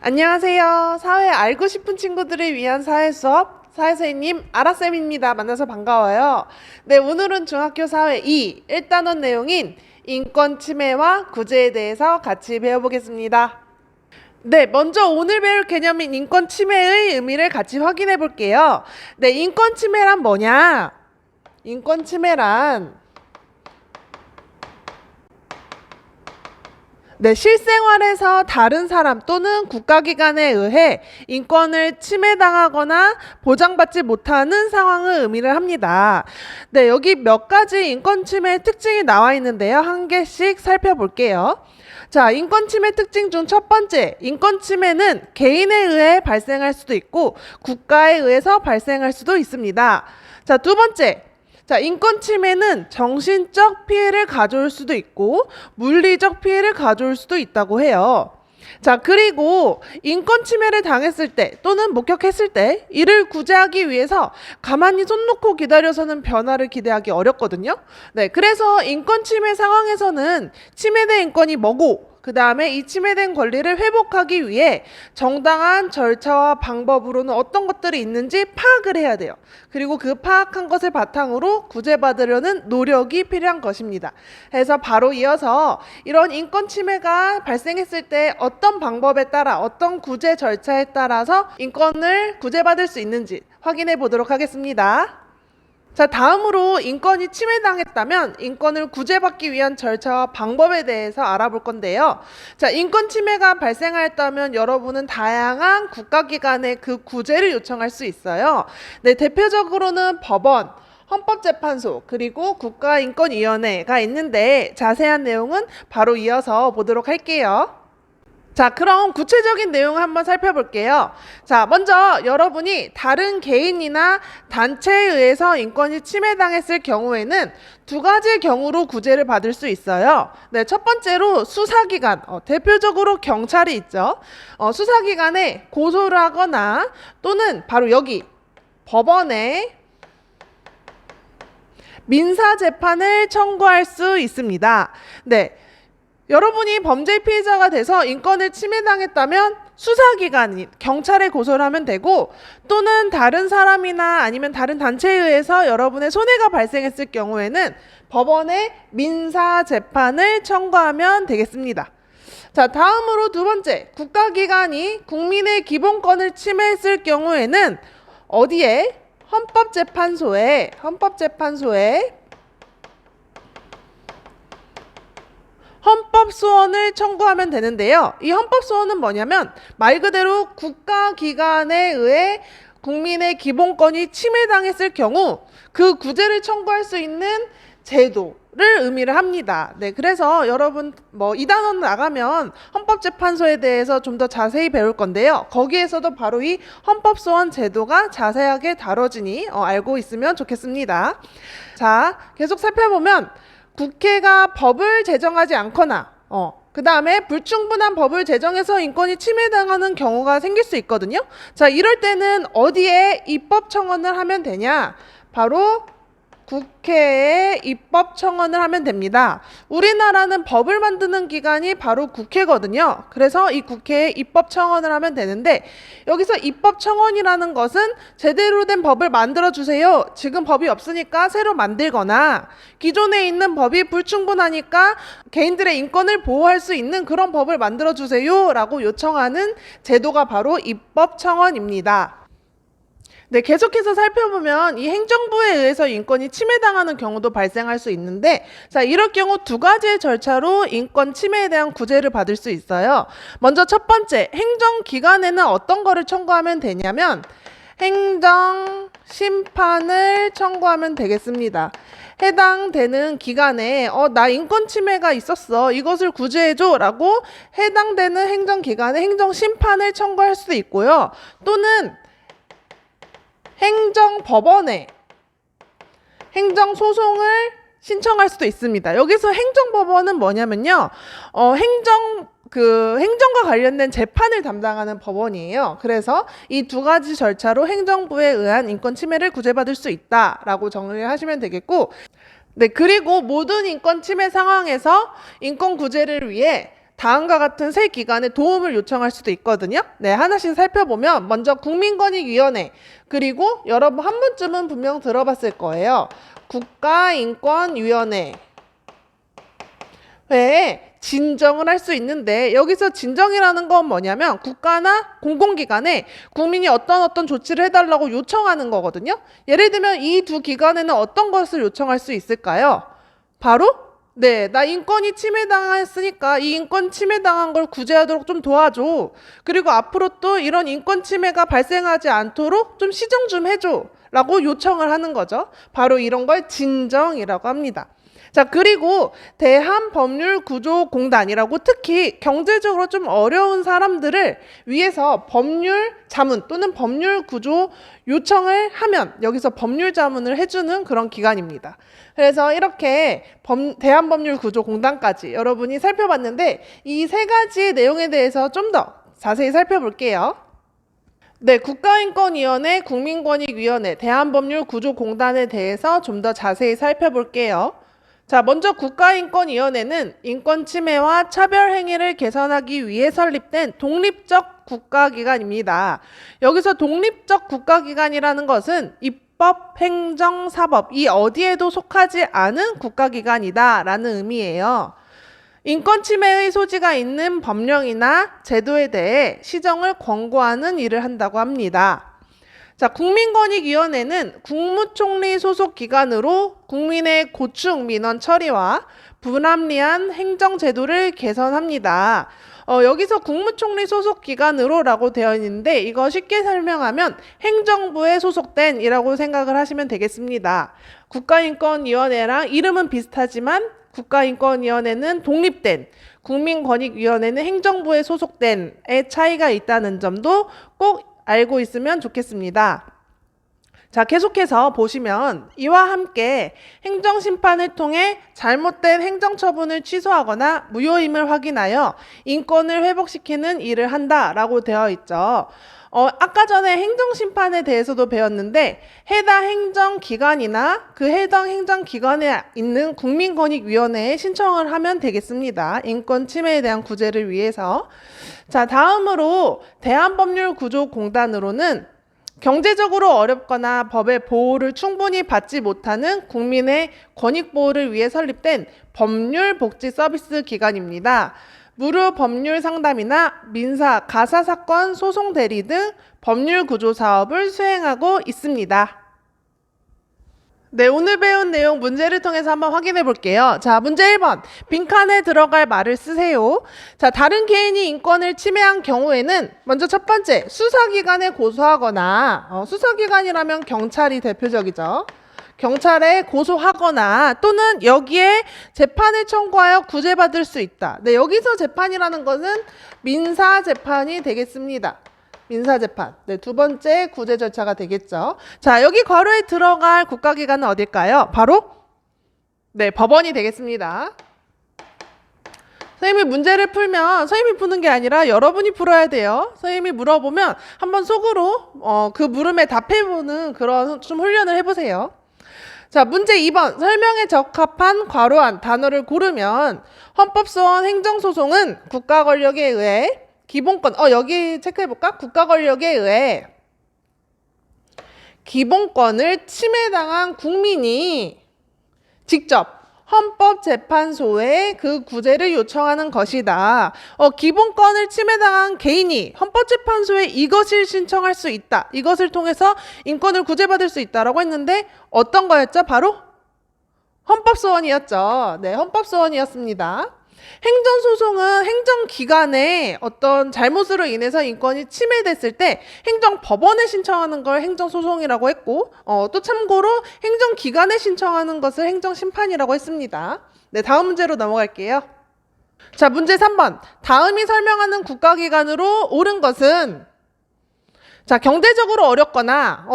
안녕하세요. 사회 알고 싶은 친구들을 위한 사회 수업 사회선생님 아라쌤입니다. 만나서 반가워요. 네, 오늘은 중학교 사회 2 1단원 내용인 인권 침해와 구제에 대해서 같이 배워보겠습니다. 네, 먼저 오늘 배울 개념인 인권 침해의 의미를 같이 확인해 볼게요. 네, 인권 침해란 뭐냐? 인권 침해란 네, 실생활에서 다른 사람 또는 국가기관에 의해 인권을 침해당하거나 보장받지 못하는 상황을 의미를 합니다. 네, 여기 몇 가지 인권 침해의 특징이 나와 있는데요. 한 개씩 살펴볼게요. 자, 인권 침해 특징 중 첫 번째, 인권 침해는 개인에 의해 발생할 수도 있고 국가에 의해서 발생할 수도 있습니다. 자, 두 번째, 자, 인권 침해는 정신적 피해를 가져올 수도 있고 물리적 피해를 가져올 수도 있다고 해요. 자, 그리고 인권 침해를 당했을 때 또는 목격했을 때 이를 구제하기 위해서 가만히 손 놓고 기다려서는 변화를 기대하기 어렵거든요. 네, 그래서 인권 침해 상황에서는 침해된 인권이 뭐고 그 다음에 이 침해된 권리를 회복하기 위해 정당한 절차와 방법으로는 어떤 것들이 있는지 파악을 해야 돼요. 그리고 그 파악한 것을 바탕으로 구제받으려는 노력이 필요한 것입니다. 그래서 바로 이어서 이런 인권 침해가 발생했을 때 어떤 방법에 따라 어떤 구제 절차에 따라서 인권을 구제받을 수 있는지 확인해 보도록 하겠습니다. 자, 다음으로 인권이 침해당했다면 인권을 구제받기 위한 절차와 방법에 대해서 알아볼 건데요. 자, 인권 침해가 발생하였다면 여러분은 다양한 국가기관에 그 구제를 요청할 수 있어요. 네, 대표적으로는 법원, 헌법재판소, 그리고 국가인권위원회가 있는데 자세한 내용은 바로 이어서 보도록 할게요. 자, 그럼 구체적인 내용을 한번 살펴볼게요. 자, 먼저 여러분이 다른 개인이나 단체에 의해서 인권이 침해당했을 경우에는 두 가지 경우로 구제를 받을 수 있어요. 네, 첫 번째로 수사기관, 대표적으로 경찰이 있죠. 수사기관에 고소를 하거나 또는 바로 여기 법원에 민사재판을 청구할 수 있습니다. 네. 여러분이 범죄 피해자가 돼서 인권을 침해당했다면 수사기관인 경찰에 고소를 하면 되고 또는 다른 사람이나 아니면 다른 단체에 의해서 여러분의 손해가 발생했을 경우에는 법원에 민사재판을 청구하면 되겠습니다. 자, 다음으로 두 번째, 국가기관이 국민의 기본권을 침해했을 경우에는 어디에? 헌법재판소에 헌법소원을 청구하면 되는데요. 이 헌법소원은 뭐냐면 말 그대로 국가기관에 의해 국민의 기본권이 침해당했을 경우 그 구제를 청구할 수 있는 제도를 의미를 합니다. 네, 그래서 여러분 뭐 2단원 나가면 헌법재판소에 대해서 좀 더 자세히 배울 건데요. 거기에서도 바로 이 헌법소원 제도가 자세하게 다뤄지니 알고 있으면 좋겠습니다. 자, 계속 살펴보면 국회가 법을 제정하지 않거나 그 다음에 불충분한 법을 제정해서 인권이 침해당하는 경우가 생길 수 있거든요. 자, 이럴 때는 어디에 입법 청원을 하면 되냐? 바로 국회에 입법 청원을 하면 됩니다. 우리나라는 법을 만드는 기관이 바로 국회거든요. 그래서 이 국회에 입법 청원을 하면 되는데 여기서 입법 청원이라는 것은 제대로 된 법을 만들어 주세요. 지금 법이 없으니까 새로 만들거나 기존에 있는 법이 불충분하니까 개인들의 인권을 보호할 수 있는 그런 법을 만들어 주세요 라고 요청하는 제도가 바로 입법 청원입니다. 네, 계속해서 살펴보면 이 행정부에 의해서 인권이 침해당하는 경우도 발생할 수 있는데 자, 이럴 경우 두 가지의 절차로 인권 침해에 대한 구제를 받을 수 있어요. 먼저 첫 번째, 행정기관에는 어떤 거를 청구하면 되냐면 행정심판을 청구하면 되겠습니다. 해당되는 기관에 나 인권 침해가 있었어. 이것을 구제해줘 라고 해당되는 행정기관에 행정심판을 청구할 수도 있고요. 또는 행정법원에 행정소송을 신청할 수도 있습니다. 여기서 행정법원은 뭐냐면요. 행정과 관련된 재판을 담당하는 법원이에요. 그래서 이 두 가지 절차로 행정부에 의한 인권 침해를 구제받을 수 있다라고 정리를 하시면 되겠고, 네, 그리고 모든 인권 침해 상황에서 인권 구제를 위해 다음과 같은 세 기관의 도움을 요청할 수도 있거든요. 네, 하나씩 살펴보면 먼저 국민권익위원회, 그리고 여러분 한 번쯤은 분명 들어봤을 거예요. 국가인권위원회. 왜 진정을 할 수 있는데, 여기서 진정이라는 건 뭐냐면 국가나 공공기관에 국민이 어떤 조치를 해달라고 요청하는 거거든요. 예를 들면 이 두 기관에는 어떤 것을 요청할 수 있을까요? 바로 네, 나 인권이 침해당했으니까 이 인권 침해당한 걸 구제하도록 좀 도와줘. 그리고 앞으로 또 이런 인권 침해가 발생하지 않도록 좀 시정 좀 해줘 라고 요청을 하는 거죠. 바로 이런 걸 진정이라고 합니다. 자, 그리고 대한법률구조공단이라고 특히 경제적으로 좀 어려운 사람들을 위해서 법률 자문 또는 법률 구조 요청을 하면 여기서 법률 자문을 해주는 그런 기관입니다. 그래서 이렇게 대한법률구조공단까지 여러분이 살펴봤는데 이 세 가지 내용에 대해서 좀 더 자세히 살펴볼게요. 네, 국가인권위원회, 국민권익위원회, 대한법률구조공단에 대해서 좀 더 자세히 살펴볼게요. 자, 먼저 국가인권위원회는 인권 침해와 차별 행위를 개선하기 위해 설립된 독립적 국가기관입니다. 여기서 독립적 국가기관이라는 것은 입법, 행정, 사법 이 어디에도 속하지 않은 국가기관이다라는 의미예요. 인권 침해의 소지가 있는 법령이나 제도에 대해 시정을 권고하는 일을 한다고 합니다. 자, 국민권익위원회는 국무총리 소속 기관으로 국민의 고충 민원 처리와 불합리한 행정제도를 개선합니다. 여기서 국무총리 소속 기관으로라고 되어 있는데 이거 쉽게 설명하면 행정부에 소속된 이라고 생각을 하시면 되겠습니다. 국가인권위원회랑 이름은 비슷하지만 국가인권위원회는 독립된, 국민권익위원회는 행정부에 소속된의 차이가 있다는 점도 꼭 알고 있으면 좋겠습니다. 자, 계속해서 보시면 이와 함께 행정심판을 통해 잘못된 행정처분을 취소하거나 무효임을 확인하여 인권을 회복시키는 일을 한다라고 되어 있죠. 아까 전에 행정심판에 대해서도 배웠는데 해당 행정기관이나 그 해당 행정기관에 있는 국민권익위원회에 신청을 하면 되겠습니다. 인권 침해에 대한 구제를 위해서. 자, 다음으로 대한법률구조공단으로는 경제적으로 어렵거나 법의 보호를 충분히 받지 못하는 국민의 권익 보호를 위해 설립된 법률복지 서비스 기관입니다. 무료 법률 상담이나 민사, 가사사건 소송 대리 등 법률 구조 사업을 수행하고 있습니다. 네, 오늘 배운 내용 문제를 통해서 한번 확인해 볼게요. 자, 문제 1번. 빈칸에 들어갈 말을 쓰세요. 자, 다른 개인이 인권을 침해한 경우에는 먼저 첫 번째, 수사기관에 고소하거나 수사기관이라면 경찰이 대표적이죠. 경찰에 고소하거나 또는 여기에 재판을 청구하여 구제받을 수 있다. 네, 여기서 재판이라는 것은 민사재판이 되겠습니다. 민사재판. 네, 두 번째 구제 절차가 되겠죠. 자, 여기 괄호에 들어갈 국가기관은 어딜까요? 바로 네, 법원이 되겠습니다. 선생님이 문제를 풀면 선생님이 푸는 게 아니라 여러분이 풀어야 돼요. 선생님이 물어보면 한번 속으로 그 물음에 답해보는 그런 좀 훈련을 해보세요. 자, 문제 2번. 설명에 적합한 괄호 안 단어를 고르면 헌법소원 행정소송은 국가권력에 의해 기본권, 여기 체크해볼까? 국가권력에 의해 기본권을 침해당한 국민이 직접 헌법재판소에 그 구제를 요청하는 것이다. 기본권을 침해당한 개인이 헌법재판소에 이것을 신청할 수 있다. 이것을 통해서 인권을 구제받을 수 있다라고 했는데 어떤 거였죠? 바로 헌법소원이었죠. 네, 헌법소원이었습니다. 행정소송은 행정기관의 어떤 잘못으로 인해서 인권이 침해됐을 때 행정법원에 신청하는 걸 행정소송이라고 했고 또 참고로 행정기관에 신청하는 것을 행정심판이라고 했습니다. 네, 다음 문제로 넘어갈게요. 자, 문제 3번. 다음이 설명하는 국가기관으로 옳은 것은 자, 경제적으로 어렵거나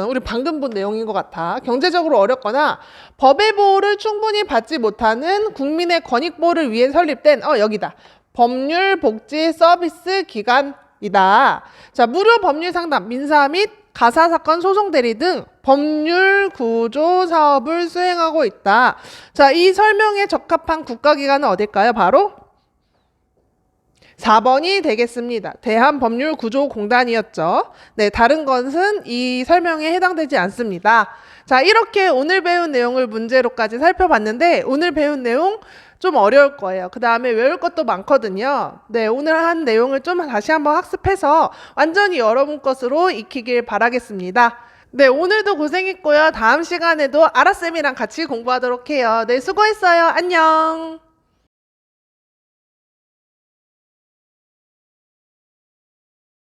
우리 방금 본 내용인 것 같아. 경제적으로 어렵거나 법의 보호를 충분히 받지 못하는 국민의 권익 보호를 위해 설립된 여기다. 법률복지 서비스 기관이다. 자, 무료 법률 상담, 민사 및 가사사건 소송 대리 등 법률 구조 사업을 수행하고 있다. 자, 이 설명에 적합한 국가기관은 어딜까요? 바로 4번이 되겠습니다. 대한법률구조공단이었죠. 네, 다른 것은 이 설명에 해당되지 않습니다. 자, 이렇게 오늘 배운 내용을 문제로까지 살펴봤는데 오늘 배운 내용 좀 어려울 거예요. 그 다음에 외울 것도 많거든요. 네, 오늘 한 내용을 좀 다시 한번 학습해서 완전히 여러분 것으로 익히길 바라겠습니다. 네, 오늘도 고생했고요. 다음 시간에도 아라쌤이랑 같이 공부하도록 해요. 네, 수고했어요. 안녕.